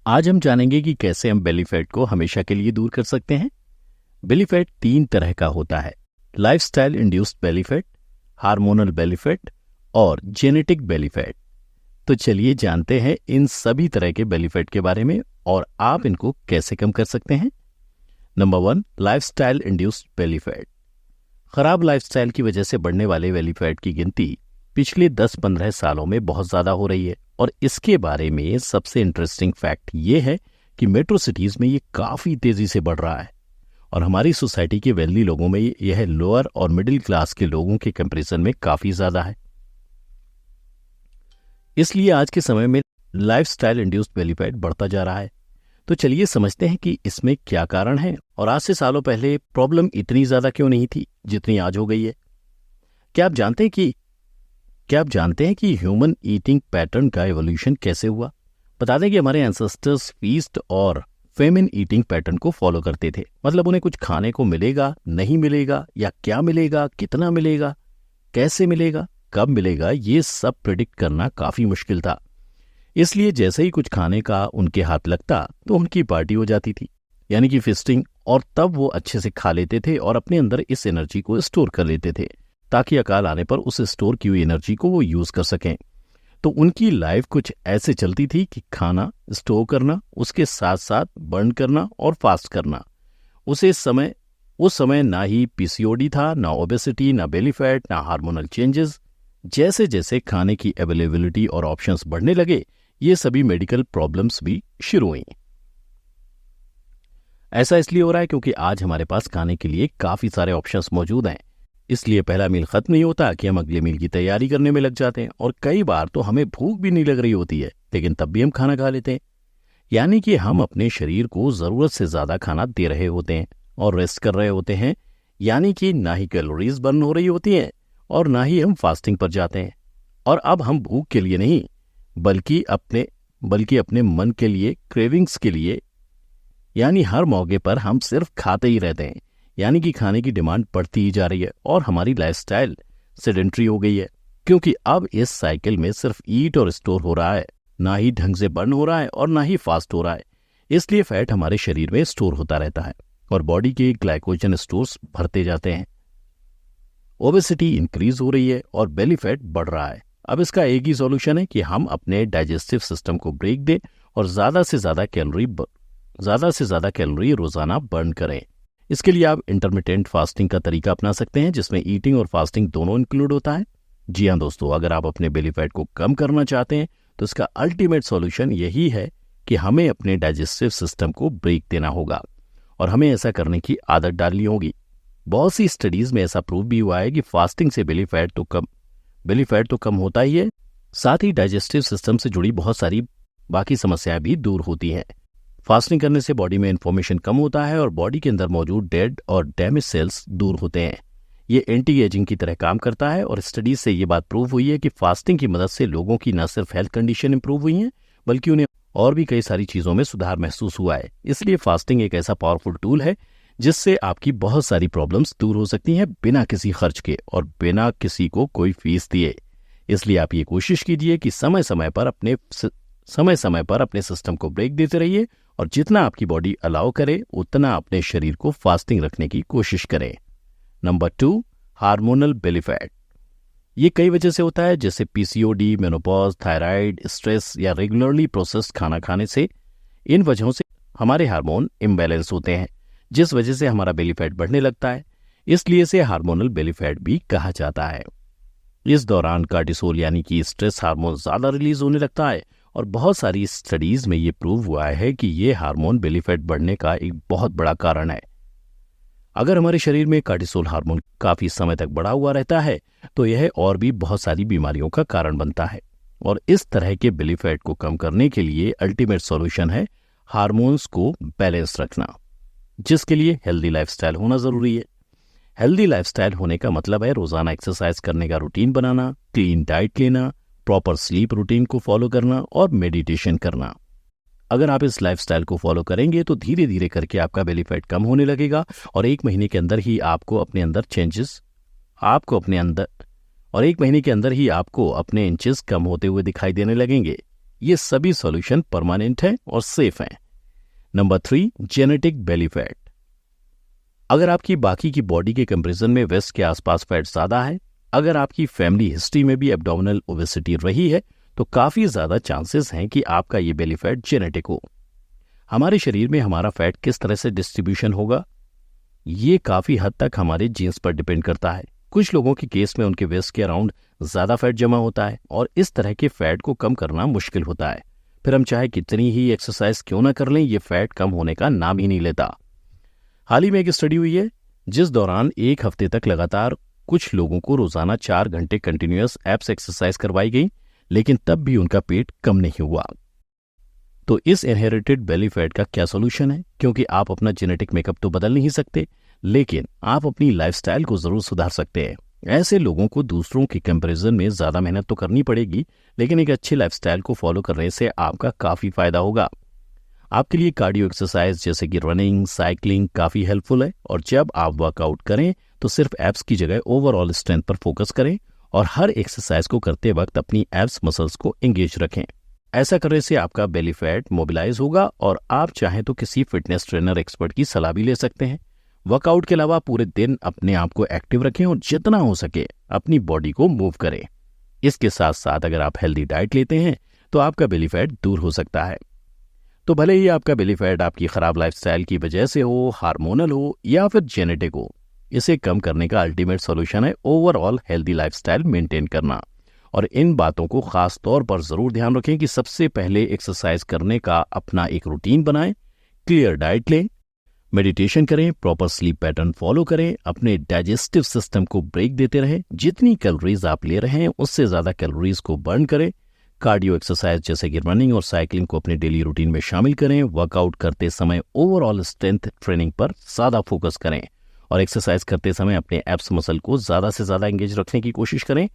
आज हम जानेंगे कि कैसे हम बेली फैट को हमेशा के लिए दूर कर सकते हैं। बेली फैट 3 तरह का होता है: lifestyle induced belly fat, hormonal belly fat और जेनेटिक बेली फैट। तो चलिए जानते हैं इन सभी तरह के बेली फैट के बारे में और आप इनको कैसे कम कर सकते हैं। Number 1, lifestyle induced belly fat. खराब लाइफस्टाइल की वजह से बढ़ने वाले बेली फैट की गिनती पिछले 10-15 सालों में बहुत ज्यादा हो रही है और इसके बारे में सबसे इंटरेस्टिंग फैक्ट ये है कि मेट्रो सिटीज में ये काफी तेजी से बढ़ रहा है और हमारी सोसाइटी के वेल्दी लोगों में यह लोअर और मिडिल क्लास के लोगों के कंपैरिजन में काफी ज्यादा है। इसलिए आज के समय में लाइफस्टाइल इंड्यूस्ड बेली फैट बढ़ता जा रहा है। तो चलिए समझते हैं कि इसमें क्या कारण है और आज से सालों पहले प्रॉब्लम इतनी ज्यादा क्यों नहीं थी जितनी आज हो गई है। क्या आप जानते हैं कि ह्यूमन ईटिंग पैटर्न का एवोल्यूशन कैसे हुआ? बता दें कि हमारे एंसेस्टर्स फीस्ट और फेमिन ईटिंग पैटर्न को फॉलो करते थे। मतलब उन्हें कुछ खाने को मिलेगा, नहीं मिलेगा, या क्या मिलेगा, कितना मिलेगा, कैसे मिलेगा, कब मिलेगा, ये सब प्रिडिक्ट करना काफी मुश्किल था। इसलिए जैसे ही कुछ खाने का उनके हाथ लगता तो उनकी पार्टी हो जाती थी, यानी कि फिस्टिंग, और तब वो अच्छे से खा लेते थे और अपने अंदर इस एनर्जी को स्टोर कर लेते थे ताकि अकाल आने पर उस स्टोर की हुई एनर्जी को वो यूज कर सकें। तो उनकी लाइफ कुछ ऐसे चलती थी कि खाना स्टोर करना, उसके साथ साथ बर्न करना और फास्ट करना। उस समय ना ही पीसीओडी था, ना ओबेसिटी, ना बेली फैट, ना हार्मोनल चेंजेस। जैसे जैसे खाने की अवेलेबिलिटी और ऑप्शंस बढ़ने लगे, ये सभी मेडिकल प्रॉब्लम्स भी शुरू हुई। ऐसा इसलिए हो रहा है क्योंकि आज हमारे पास खाने के लिए काफी सारे ऑप्शंस मौजूद हैं। इसलिए पहला मील खत्म नहीं होता कि हम अगले मील की तैयारी करने में लग जाते हैं और कई बार तो हमें भूख भी नहीं लग रही होती है, लेकिन तब भी हम खाना खा लेते हैं। यानी कि हम अपने शरीर को जरूरत से ज्यादा खाना दे रहे होते हैं और रेस्ट कर रहे होते हैं। यानी कि ना ही कैलोरीज बर्न हो रही होती हैं और ना ही हम फास्टिंग पर जाते हैं। और अब हम भूख के लिए नहीं बल्कि अपने मन के लिए, क्रेविंग्स के लिए, यानी हर मौके पर हम सिर्फ खाते ही रहते हैं। यानी कि खाने की डिमांड बढ़ती ही जा रही है और हमारी लाइफस्टाइल सेडेंट्री हो गई है, क्योंकि अब इस साइकिल में सिर्फ ईट और स्टोर हो रहा है, ना ही ढंग से बर्न हो रहा है और ना ही फास्ट हो रहा है। इसलिए फैट हमारे शरीर में स्टोर होता रहता है और बॉडी के ग्लाइकोजन स्टोर्स भरते जाते हैं। ओबेसिटी इंक्रीज हो रही है और बेली फैट बढ़ रहा है। अब इसका एक ही सॉल्यूशन है कि हम अपने डाइजेस्टिव सिस्टम को ब्रेक दें और ज्यादा से ज्यादा कैलोरी रोजाना बर्न करें। इसके लिए आप इंटरमिटेंट फास्टिंग का तरीका अपना सकते हैं, जिसमें ईटिंग और फास्टिंग दोनों इंक्लूड होता है। जी हाँ दोस्तों, अगर आप अपने बेली फैट को कम करना चाहते हैं तो इसका अल्टीमेट सॉल्यूशन यही है कि हमें अपने डाइजेस्टिव सिस्टम को ब्रेक देना होगा और हमें ऐसा करने की आदत डालनी होगी। बहुत सी स्टडीज में ऐसा प्रूव भी हुआ है कि फास्टिंग से बेली फैट तो कम होता ही है, साथ ही डाइजेस्टिव सिस्टम से जुड़ी बहुत सारी बाकी समस्याएं भी दूर होती हैं। फास्टिंग करने से बॉडी में इन्फॉर्मेशन कम होता है और बॉडी के अंदर मौजूद डेड और डैमेज सेल्स दूर होते हैं। ये एंटी एजिंग की तरह काम करता है और स्टडीज से ये बात प्रूव हुई है कि फास्टिंग की मदद से लोगों की न सिर्फ हेल्थ कंडीशन इंप्रूव हुई है बल्कि उन्हें और भी कई सारी चीजों में सुधार महसूस हुआ है। इसलिए फास्टिंग एक ऐसा पावरफुल टूल है जिससे आपकी बहुत सारी प्रॉब्लम्स दूर हो सकती हैं बिना किसी खर्च के और बिना किसी को कोई फीस दिए। इसलिए आप ये कोशिश कीजिए कि समय समय पर अपने सिस्टम को ब्रेक देते रहिए और जितना आपकी बॉडी अलाउ करे उतना अपने शरीर को फास्टिंग रखने की कोशिश करें। Number 2, hormonal belly fat. ये कई वजह से होता है, जैसे पीसीओडी, मेनोपॉज, थायराइड, स्ट्रेस या रेगुलरली प्रोसेस्ड खाना खाने से। इन वजहों से हमारे हार्मोन इम्बैलेंस होते हैं, जिस वजह से हमारा बेली फैट बढ़ने लगता है। इसलिए इसे हार्मोनल बेली फैट भी कहा जाता है। इस दौरान कार्टिसोल यानी कि स्ट्रेस हार्मोन ज्यादा रिलीज होने लगता है और बहुत सारी स्टडीज में ये प्रूव हुआ है कि ये हार्मोन बेली फैट बढ़ने का एक बहुत बड़ा कारण है। अगर हमारे शरीर में कार्टिसोल हार्मोन काफी समय तक बढ़ा हुआ रहता है तो यह और भी बहुत सारी बीमारियों का कारण बनता है और इस तरह के बेली फैट को कम करने के लिए अल्टीमेट सॉल्यूशन है हार्मोन्स को बैलेंस रखना, जिसके लिए हेल्दी लाइफस्टाइल होना जरूरी है। हेल्दी लाइफस्टाइल होने का मतलब है रोजाना एक्सरसाइज करने का रूटीन बनाना, क्लीन डाइट लेना, प्रॉपर स्लीप रूटीन को फॉलो करना और मेडिटेशन करना। अगर आप इस लाइफस्टाइल को फॉलो करेंगे तो धीरे धीरे करके आपका बेली फैट कम होने लगेगा और एक महीने के अंदर ही आपको अपने इंचेस कम होते हुए दिखाई देने लगेंगे। ये सभी सॉल्यूशन परमानेंट हैं और सेफ हैं। Number 3, genetic belly fat. अगर आपकी बाकी की बॉडी के कंपैरिजन में वेस्ट के आसपास फैट ज्यादा है, अगर आपकी फैमिली हिस्ट्री में भी एब्डोमिनल ओबेसिटी रही है, तो काफी ज्यादा चांसेस हैं कि आपका ये बेली फैट जेनेटिक हो। हमारे शरीर में हमारा फैट किस तरह से डिस्ट्रीब्यूशन होगा, ये काफी हद तक हमारे जीन्स पर डिपेंड करता है। कुछ लोगों के केस में उनके वेस्ट के अराउंड ज्यादा फैट जमा होता है और इस तरह के फैट को कम करना मुश्किल होता है। फिर हम चाहे कितनी ही एक्सरसाइज क्यों ना कर लें, ये फैट कम होने का नाम ही नहीं लेता। हाल ही में एक स्टडी हुई है जिस दौरान 1 हफ्ते तक लगातार कुछ लोगों को रोजाना 4 घंटे कंटिन्यूअस एब्स एक्सरसाइज करवाई गई, लेकिन तब भी उनका पेट कम नहीं हुआ। तो इस इनहेरिटेड बेली फैट का क्या सोल्यूशन है? क्योंकि आप अपना जेनेटिक मेकअप तो बदल नहीं सकते, लेकिन आप अपनी लाइफस्टाइल को जरूर सुधार सकते हैं। ऐसे लोगों को दूसरों के कंपैरिजन में ज्यादा मेहनत तो करनी पड़ेगी, लेकिन एक अच्छी लाइफस्टाइल को फॉलो करने से आपका काफी फायदा होगा। आपके लिए कार्डियो एक्सरसाइज जैसे कि रनिंग, साइकिलिंग काफी हेल्पफुल है, और जब आप वर्कआउट करें तो सिर्फ एब्स की जगह ओवरऑल स्ट्रेंथ पर फोकस करें और हर एक्सरसाइज को करते वक्त अपनी एब्स मसल्स को एंगेज रखें। ऐसा करने से आपका बेली फैट मोबिलाइज होगा और आप चाहें तो किसी फिटनेस ट्रेनर एक्सपर्ट की सलाह भी ले सकते हैं। वर्कआउट के अलावा पूरे दिन अपने आप को एक्टिव रखें और जितना हो सके अपनी बॉडी को मूव करें। इसके साथ साथ अगर आप हेल्दी डाइट लेते हैं तो आपका बेली फैट दूर हो सकता है। तो भले ही आपका बेली फैट आपकी खराब लाइफस्टाइल की वजह से हो, हार्मोनल हो या फिर जेनेटिक हो, इसे कम करने का अल्टीमेट सॉल्यूशन है ओवरऑल हेल्दी लाइफस्टाइल मेंटेन करना। और इन बातों को खास तौर पर जरूर ध्यान रखें कि सबसे पहले एक्सरसाइज करने का अपना एक रूटीन बनाएं, क्लियर डाइट लें, मेडिटेशन करें, प्रॉपर स्लीप पैटर्न फॉलो करें, अपने डाइजेस्टिव सिस्टम को ब्रेक देते रहें, जितनी कैलोरीज आप ले रहे हैं उससे ज्यादा कैलोरीज को बर्न करें, कार्डियो एक्सरसाइज जैसे कि रनिंग और साइकिलिंग को अपने डेली रूटीन में शामिल करें, वर्कआउट करते समय ओवरऑल स्ट्रेंथ ट्रेनिंग पर ज्यादा फोकस करें और एक्सरसाइज करते समय अपने एब्स मसल को ज्यादा से ज्यादा एंगेज रखने की कोशिश करें।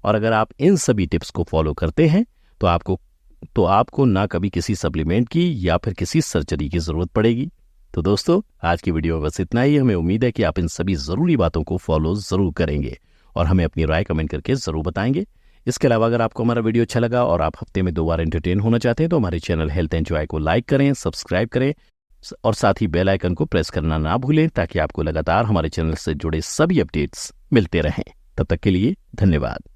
और अगर आप इन सभी टिप्स को फॉलो करते हैं तो आपको ना कभी किसी सप्लीमेंट की या फिर किसी सर्जरी की जरूरत पड़ेगी। तो दोस्तों, आज की वीडियो में बस इतना ही। हमें उम्मीद है कि आप इन सभी जरूरी बातों को फॉलो जरूर करेंगे और हमें अपनी राय कमेंट करके जरूर बताएंगे। इसके अलावा अगर आपको हमारा वीडियो अच्छा लगा और आप हफ्ते में 2 बार एंटरटेन होना चाहते हैं तो हमारे चैनल हेल्थ एंजॉय को लाइक करें, सब्सक्राइब करें और साथ ही बेल आइकन को प्रेस करना ना भूलें, ताकि आपको लगातार हमारे चैनल से जुड़े सभी अपडेट्स मिलते रहें। तब तक के लिए धन्यवाद।